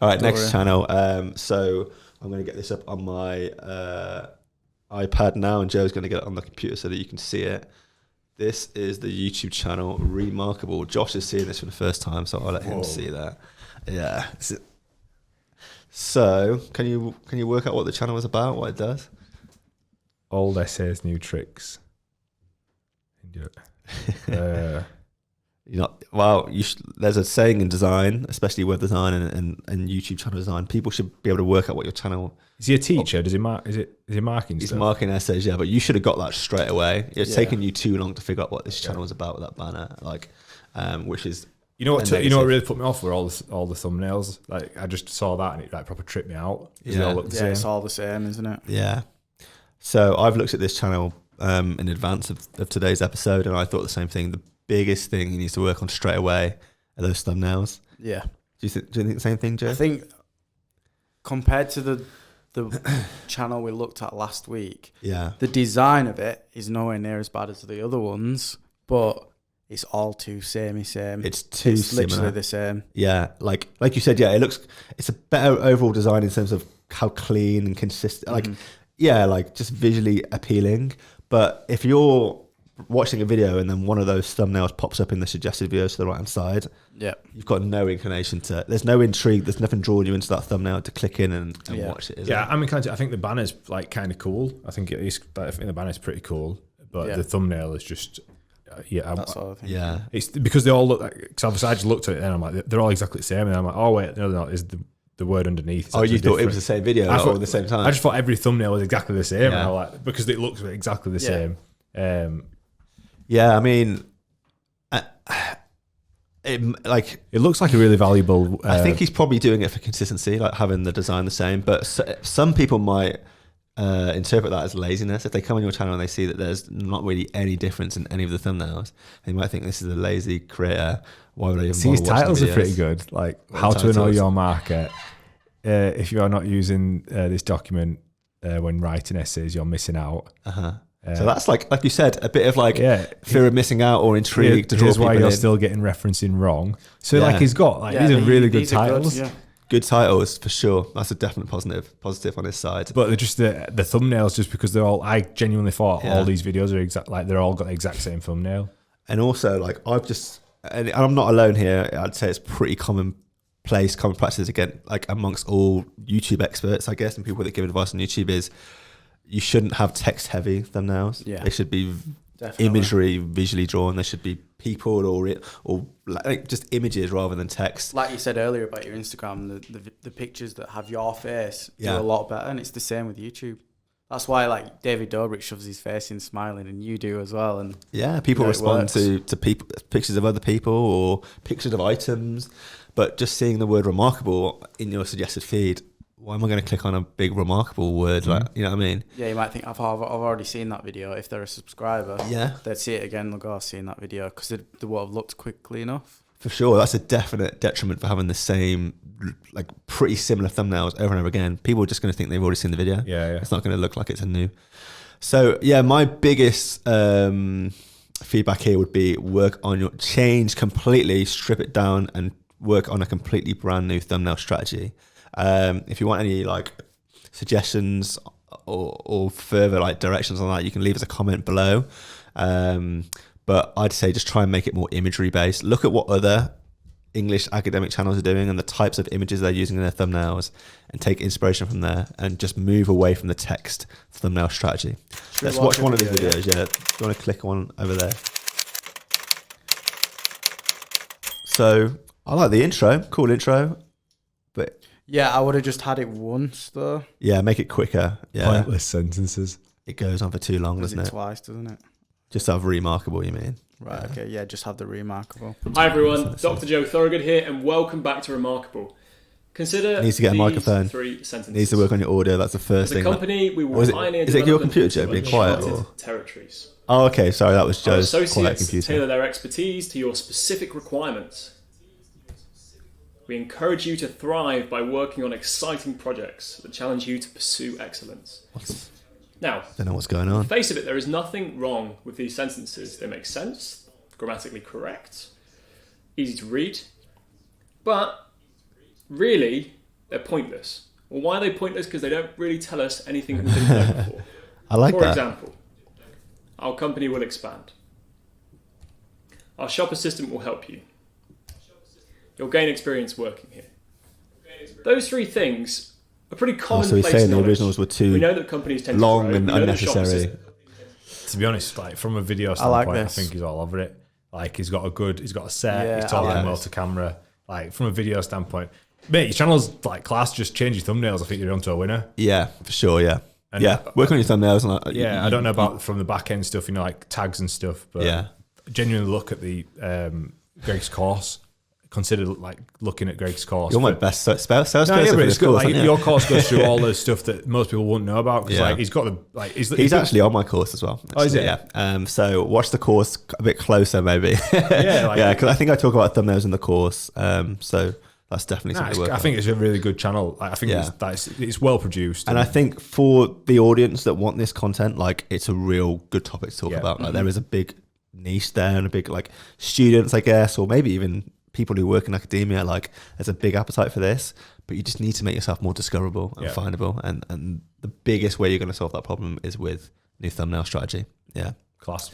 All right, next channel. So I'm going to get this up on my iPad now, and Joe's going to get it on the computer so that you can see it. This is the YouTube channel Remarkable. Josh is seeing this for the first time, so I'll let him see that. Yeah. So can you work out what the channel is about, what it does? Old essays, new tricks. There's a saying in design, especially web design and YouTube channel design. People should be able to work out what your channel. Is he a teacher? Does he mark? Is he marking? He's marking essays, yeah. But you should have got that straight away. It's taken you too long to figure out what this channel is about with that banner, which is. You know what really put me off were all the thumbnails. Like I just saw that and it like proper tripped me out. They all look the same. It's all the same, isn't it? Yeah. So I've looked at this channel in advance of today's episode, and I thought the same thing. The biggest thing he needs to work on straight away are those thumbnails. Yeah. Do you think the same thing, Joe? I think compared to the channel we looked at last week, the design of it is nowhere near as bad as the other ones, but it's all too samey same. It's similar. Literally the same. Yeah, like you said, it's a better overall design in terms of how clean and consistent. Just visually appealing. But if you're watching a video and then one of those thumbnails pops up in the suggested videos to the right hand side, you've got no inclination to. There's no intrigue. There's nothing drawing you into that thumbnail to click in and watch it. I mean, I think the banner's like kind of cool. I think the banner's pretty cool, but the thumbnail is just. That's all I think. Yeah, it's because they all look like. Because obviously, I just looked at it and I'm like, they're all exactly the same. And I'm like, oh wait, no, they're not. Is the word underneath? Oh, you thought it was the same video all at the same time? I just thought every thumbnail was exactly the same. And I like because it looks exactly the same. I mean, it looks like a really valuable. I think he's probably doing it for consistency, like having the design the same. But some people might interpret that as laziness. If they come on your channel and they see that there's not really any difference in any of the thumbnails, they might think this is a lazy creator. Why would I even bother his watching titles videos? are pretty good. Like how to annoy your market. If you are not using this document when writing essays, you're missing out. So that's like you said, a bit of fear of missing out or intrigue to draw people in. Here's why you're still getting referencing wrong. So he's got these are really good titles. Good titles for sure. That's a definite positive on his side. But they're just the thumbnails, just because they're all. I genuinely thought all these videos are they're all got the exact same thumbnail. And also and I'm not alone here. I'd say it's pretty common practice again, like amongst all YouTube experts, I guess, and people that give advice on YouTube is you shouldn't have text heavy thumbnails. Yeah. They should be imagery visually drawn. They should be people or like just images rather than text. Like you said earlier about your Instagram, the pictures that have your face do a lot better, and it's the same with YouTube. That's why like David Dobrik shoves his face in smiling, and you do as well. And people respond to people, pictures of other people or pictures of items, but just seeing the word remarkable in your suggested feed. Why am I going to click on a big remarkable word? Like, you know what I mean? Yeah, you might think, I've already seen that video. If they're a subscriber, they'd see it again. They'll go, I've seen that video, because they would have looked quickly enough. For sure. That's a definite detriment for having the same, like pretty similar thumbnails over and over again. People are just going to think they've already seen the video. Yeah. It's not going to look like it's a new. So, my biggest feedback here would be change completely, strip it down, and work on a completely brand new thumbnail strategy. If you want any like suggestions or further like directions on that, you can leave us a comment below. But I'd say just try and make it more imagery based. Look at what other English academic channels are doing and the types of images they're using in their thumbnails, and take inspiration from there, and just move away from the text thumbnail strategy. Let's watch one of these videos. Yeah, you want to click on over there. So I like the intro. Cool intro, but. Yeah, I would have just had it once though. Yeah, make it quicker. Yeah. Pointless sentences. It goes on for too long, doesn't it? Twice, doesn't it? Just have remarkable, you mean? Right, okay, yeah, just have the remarkable. Hi everyone, Dr. Joe Thorogood here, and welcome back to Remarkable. Consider needs to get a microphone. 3 sentences. Needs to work on your audio, that's the first thing. As a company, we will pioneer is it your computer, Joe, being quiet? Or? Territories. Oh, okay, sorry, that was Joe's quiet associates computer. tailor their expertise to your specific requirements. We encourage you to thrive by working on exciting projects that challenge you to pursue excellence. Now, don't know what's going on. On the face of it, there is nothing wrong with these sentences. They make sense, grammatically correct, easy to read, but really, they're pointless. Well, why are they pointless? Because they don't really tell us anything that we didn't know before. I like For that. example, our company will expand. Our shop assistant will help you. You'll gain experience working here. Those three things are pretty commonplace. So he's saying the knowledge. originals were too We know that companies tend long to grow. and We know that shop unnecessary. assistant- To be honest, like from a video like standpoint, I this. think he's all over it. Like he's got a set, Yeah, he's talking I like well this. to camera. Like from a video standpoint, mate, your channel's like class. Just change your thumbnails. I think you're onto a winner. Yeah, for sure. Yeah. And yeah. Work on your thumbnails. And I don't know about from the back end stuff, like tags and stuff, but Yeah. genuinely look at the Greg's course. Consider like looking at Greg's course. You're my best salesperson No, yeah, for but this it's good. course. Like, aren't you? your course goes through all the stuff that most people wouldn't know about. Because Yeah. like he's got the like He's actually on my course as well. Oh, is it? Yeah. So watch the course a bit closer, maybe. Yeah, like- yeah, because I think I talk about thumbnails in the course. So that's definitely something to work I on. think it's a really good channel. Like, I think Yeah. it's well produced. And I think for the audience that want this content, like it's a real good topic to talk Yeah. about. Like there is a big niche there and a big like students, I guess, or maybe even people who work in academia. Like there's a big appetite for this, but you just need to make yourself more discoverable and findable. And the biggest way you're going to solve that problem is with new thumbnail strategy. Yeah. Class.